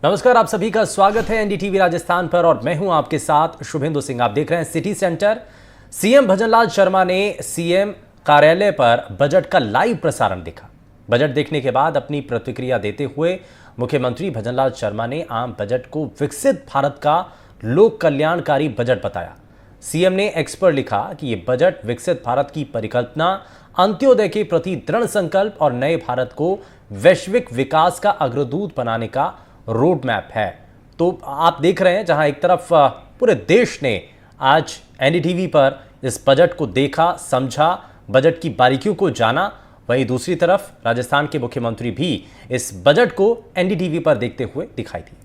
नमस्कार, आप सभी का स्वागत है एनडीटीवी राजस्थान पर और मैं हूं आपके साथ शुभेंदु सिंह। आप देख रहे हैं city centre. CM Bhajanlal Sharma ने सीएम कार्यालय पर बजट का लाइव प्रसारण देखा। बजट देखने के बाद अपनी प्रतिक्रिया देते हुए मुख्यमंत्री भजनलाल शर्मा ने आम बजट को विकसित भारत का लोक कल्याणकारी बजट बताया। सीएम ने एक्स पर लिखा कि यह बजट विकसित भारत की परिकल्पना, अंत्योदय के प्रति दृढ़ संकल्प और नए भारत को वैश्विक विकास का अग्रदूत बनाने का रोड मैप है। तो आप देख रहे हैं जहां एक तरफ पूरे देश ने आज एनडीटीवी पर इस बजट को देखा, समझा, बजट की बारीकियों को जाना, वहीं दूसरी तरफ राजस्थान के मुख्यमंत्री भी इस बजट को एनडीटीवी पर देखते हुए दिखाई दिए।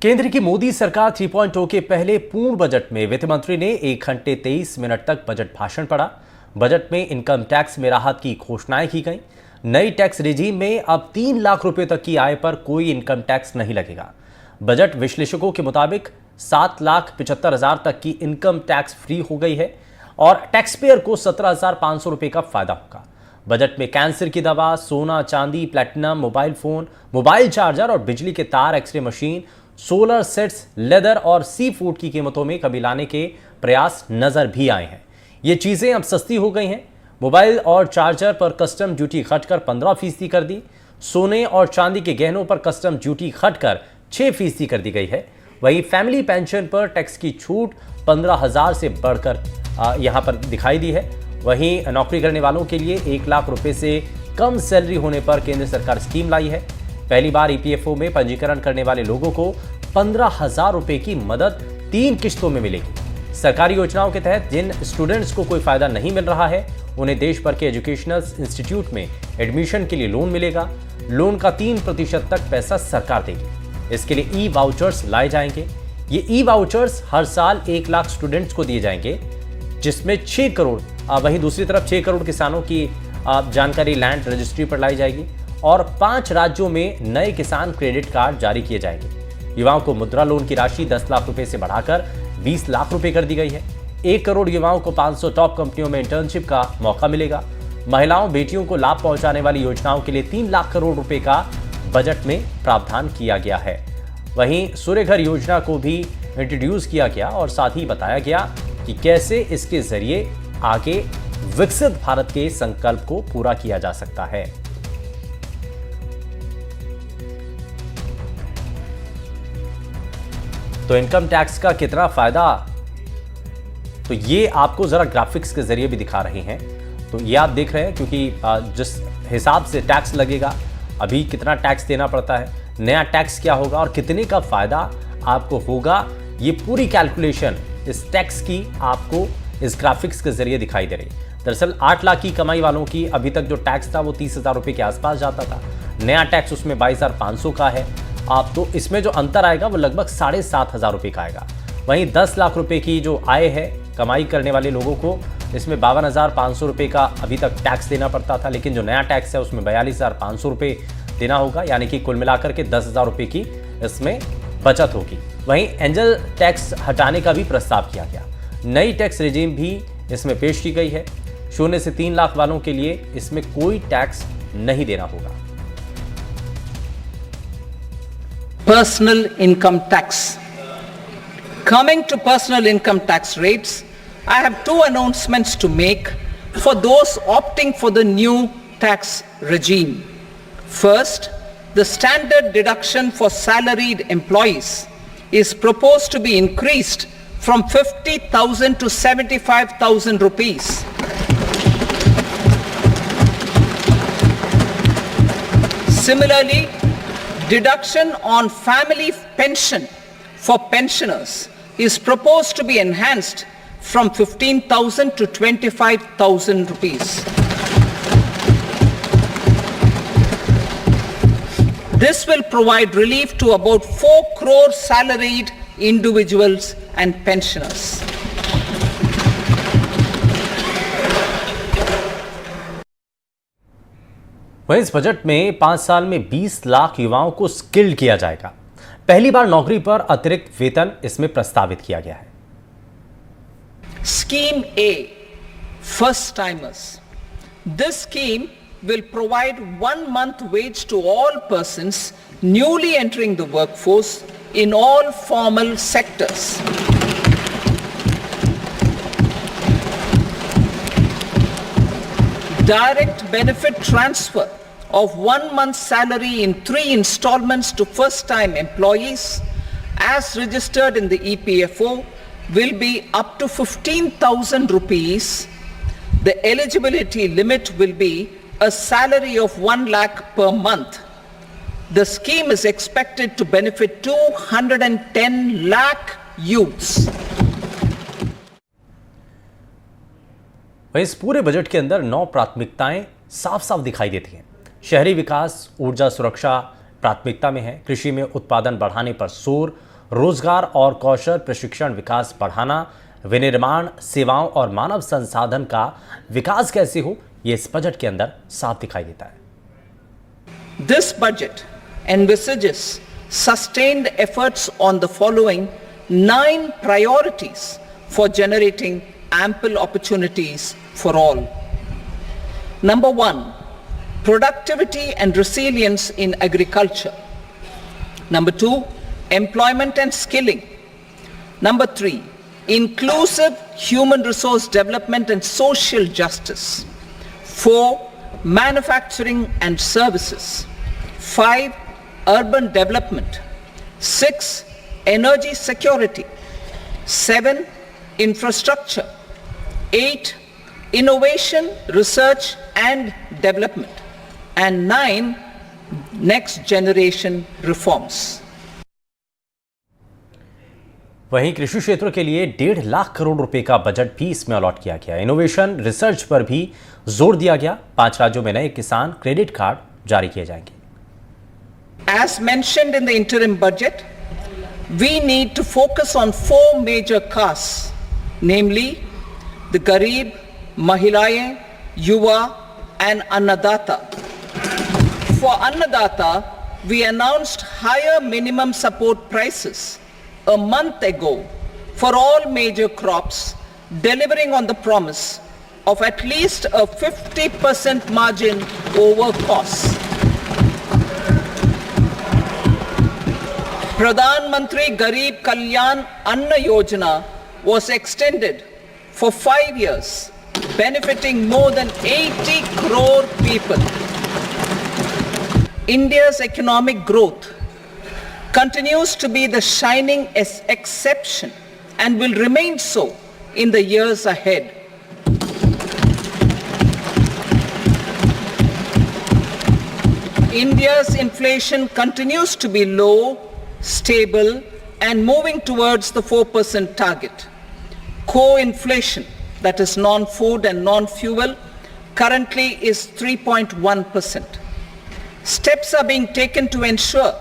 केंद्र की मोदी सरकार 3.0 के पहले पूर्ण बजट में वित्त मंत्री ने 1 घंटे 23 मिनट तक बजट भाषण पढ़ा। बजट में इनकम टैक्स में राहत की घोषणाएं की गई। नई टैक्स रिजीम में अब 3 लाख रुपए तक की आय पर कोई इनकम टैक्स नहीं लगेगा। बजट विश्लेषकों के मुताबिक 7,75,000 तक की इनकम टैक्स फ्री हो गई है और टैक्स पेयर को 17,500 रुपए का फायदा होगा। बजट में कैंसर की दवा, सोना, चांदी, platinum, mobile phone, mobile charger और बिजली के तार, x-ray machine, solar sets, leather और सी फूड की कीमतों में कमी लाने के प्रयास नजर भी आए हैं। ये चीजें अब सस्ती हो गई हैं। मोबाइल और चार्जर पर कस्टम ड्यूटी घटकर 15% कर दी। सोने और चांदी के गहनों पर कस्टम ड्यूटी घटकर 6% कर दी गई है। वहीं फैमिली पेंशन पर टैक्स की छूट 15,000 से बढ़कर यहां पर दिखाई दी है। वहीं नौकरी करने वालों के लिए 1 लाख रुपए से कम सैलरी होने पर केंद्र सरकार स्कीम लाई है। पहली बार ईपीएफओ में पंजीकरण करने वाले लोगों को 15,000 रुपए की मदद 3 किश्तों में मिलेगी। सरकारी योजनाओं के तहत जिन स्टूडेंट्स को कोई फायदा नहीं मिल रहा है, उन्हें देश भर के एजुकेशनल इंस्टीट्यूट में एडमिशन के लिए लोन मिलेगा। लोन का 3% तक पैसा सरकार देगी। इसके लिए ई वाउचर्स लाए जाएंगे। ये ई वाउचर्स हर साल 1 लाख स्टूडेंट्स को दिए जाएंगे, जिसमें 6 करोड़, वहीं दूसरी तरफ 6 करोड़ किसानों की जानकारी लैंड रजिस्ट्री पर लाई जाएगी और 5 राज्यों में नए किसान क्रेडिट कार्ड जारी किए जाएंगे। युवाओं को मुद्रा लोन की राशि 10 लाख रुपए से बढ़ाकर 20 लाख रुपए कर दी गई है। 1 करोड़ युवाओं को 500 टॉप कंपनियों में इंटर्नशिप का मौका मिलेगा। महिलाओं, बेटियों को लाभ पहुंचाने वाली योजनाओं के लिए 3 लाख करोड़ रुपए का बजट में प्रावधान किया गया है। वहीं सूर्य घर योजना को भी इंट्रोड्यूस किया गया और साथ ही बताया गया कि कैसे इसके जरिए आगे विकसित भारत के संकल्प को पूरा किया जा सकता है। तो इनकम टैक्स का कितना फायदा, तो ये आपको जरा ग्राफिक्स के जरिए भी दिखा रहे हैं। तो ये आप देख रहे हैं, क्योंकि जिस हिसाब से टैक्स लगेगा, अभी कितना टैक्स देना पड़ता है, नया टैक्स क्या होगा और कितने का फायदा आपको होगा, ये पूरी कैलकुलेशन इस टैक्स की आपको इस ग्राफिक्स के जरिए दिखाई दे रही। दरअसल 8 लाख की कमाई वालों की अभी तक जो टैक्स था वो 30,000 रुपए के आसपास जाता था। नया टैक्स उसमें 22,500 का है। आप तो इसमें जो अंतर आएगा वो लगभग 7,500 रुपए का आएगा। वहीं 10 लाख रुपए की जो आय है कमाई करने वाले लोगों को, इसमें 52,500 रुपए का अभी तक टैक्स देना पड़ता था, लेकिन जो नया टैक्स है उसमें 42,500 रुपए देना होगा, यानी कि कुल मिलाकर के 10,000 रुपए की इसमें बचत होगी। वहीं एंजल टैक्स हटाने का भी प्रस्ताव किया गया। नई टैक्स रेजिम भी इसमें पेश की गई है। 0 से 3 लाख वालों के लिए इसमें कोई टैक्स नहीं देना होगा। Personal income tax. Coming to personal income tax rates, I have 2 announcements to make for those opting for the new tax regime. First, the standard deduction for salaried employees is proposed to be increased from 50,000 to 75,000 rupees. Similarly, deduction on family pension for pensioners is proposed to be enhanced from 15,000 to 25,000 rupees. This will provide relief to about 4 crore salaried individuals and pensioners. वहीं इस budget में 5 साल में 20 लाख युवाओं को skilled किया जाएगा। पहली बार नौकरी पर अतिरिक्त वेतन इसमें प्रस्तावित किया गया है। Scheme A, first timers. This scheme will provide 1 month wage to all persons newly entering the workforce in all formal sectors. Direct benefit transfer of 1 month's salary in 3 installments to first-time employees as registered in the EPFO will be up to 15,000 rupees. The eligibility limit will be a salary of 1 lakh per month. The scheme is expected to benefit 210 lakh youths. इस पूरे budget के अंदर 9 प्राथमिकताएं साफ साफ दिखाई देती हैं। शहरी विकास, ऊर्जा सुरक्षा प्राथमिकता में है, कृषि में उत्पादन बढ़ाने पर जोर, रोजगार और कौशल प्रशिक्षण विकास बढ़ाना, विनिर्माण, सेवाओं और मानव संसाधन का विकास कैसे हो, यह इस बजट के अंदर साफ दिखाई देता है। This budget envisages sustained efforts on the following 9 priorities for generating ample opportunities for all. Number 1, productivity and resilience in agriculture. Number 2, employment and skilling. Number 3, inclusive human resource development and social justice. 4, manufacturing and services. 5, urban development. 6, energy security. 7, infrastructure. 8, innovation, research and development. And 9, next generation reforms. वहीं कृषि क्षेत्र के लिए 1.5 लाख करोड़ रुपए का budget भी इसमें allot किया गया। इनोवेशन, रिसर्च पर भी जोर दिया गया। 5 राज्यों में नए किसान क्रेडिट कार्ड जारी किए जाएंगे। As mentioned in the interim budget, we need to focus on 4 major castes, namely the Garib, Mahilayein, Yuva and Annadata. For Annadata, we announced higher minimum support prices a month ago for all major crops, delivering on the promise of at least a 50% margin over costs. Pradhan Mantri Garib Kalyan Anna Yojana was extended for 5 years, benefiting more than 80 crore people. India's economic growth continues to be the shining exception and will remain so in the years ahead. India's inflation continues to be low, stable and moving towards the 4% target. Core inflation, that is non-food and non-fuel, currently is 3.1%. Steps are being taken to ensure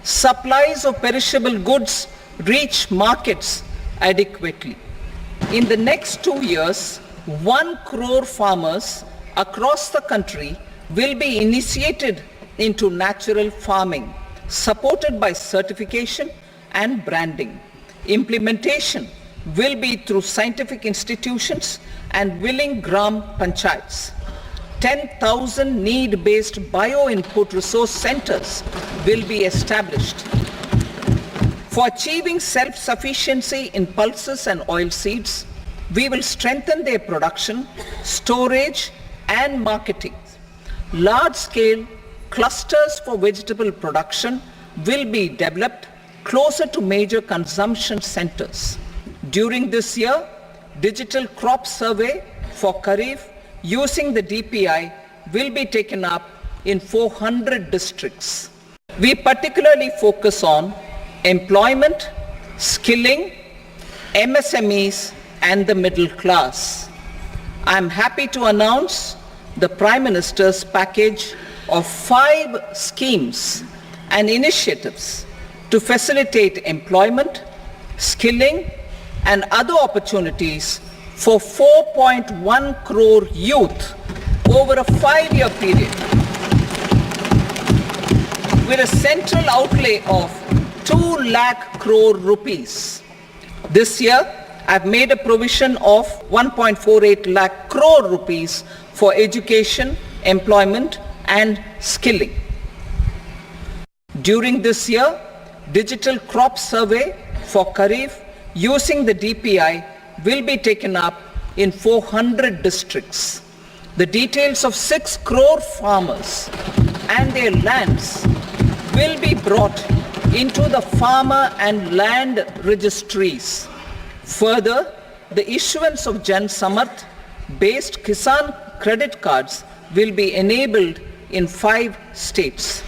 supplies of perishable goods reach markets adequately. In the next 2 years, 1 crore farmers across the country will be initiated into natural farming, supported by certification and branding. Implementation will be through scientific institutions and willing gram panchayats. 10,000 need-based bio-input resource centers will be established. For achieving self-sufficiency in pulses and oilseeds, we will strengthen their production, storage and marketing. Large-scale clusters for vegetable production will be developed closer to major consumption centers. During this year, digital crop survey for Kharif using the DPI will be taken up in 400 districts. We particularly focus on employment, skilling, MSMEs and the middle class. I am happy to announce the Prime Minister's package of 5 schemes and initiatives to facilitate employment, skilling and other opportunities for 4.1 crore youth over a 5-year period, with a central outlay of 2 lakh crore rupees. This year, I've made a provision of 1.48 lakh crore rupees for education, employment and skilling. During this year, digital crop survey for Kharif using the DPI will be taken up in 400 districts. The details of 6 crore farmers and their lands will be brought into the farmer and land registries. Further, the issuance of Jan Samarth based Kisan credit cards will be enabled in 5 states.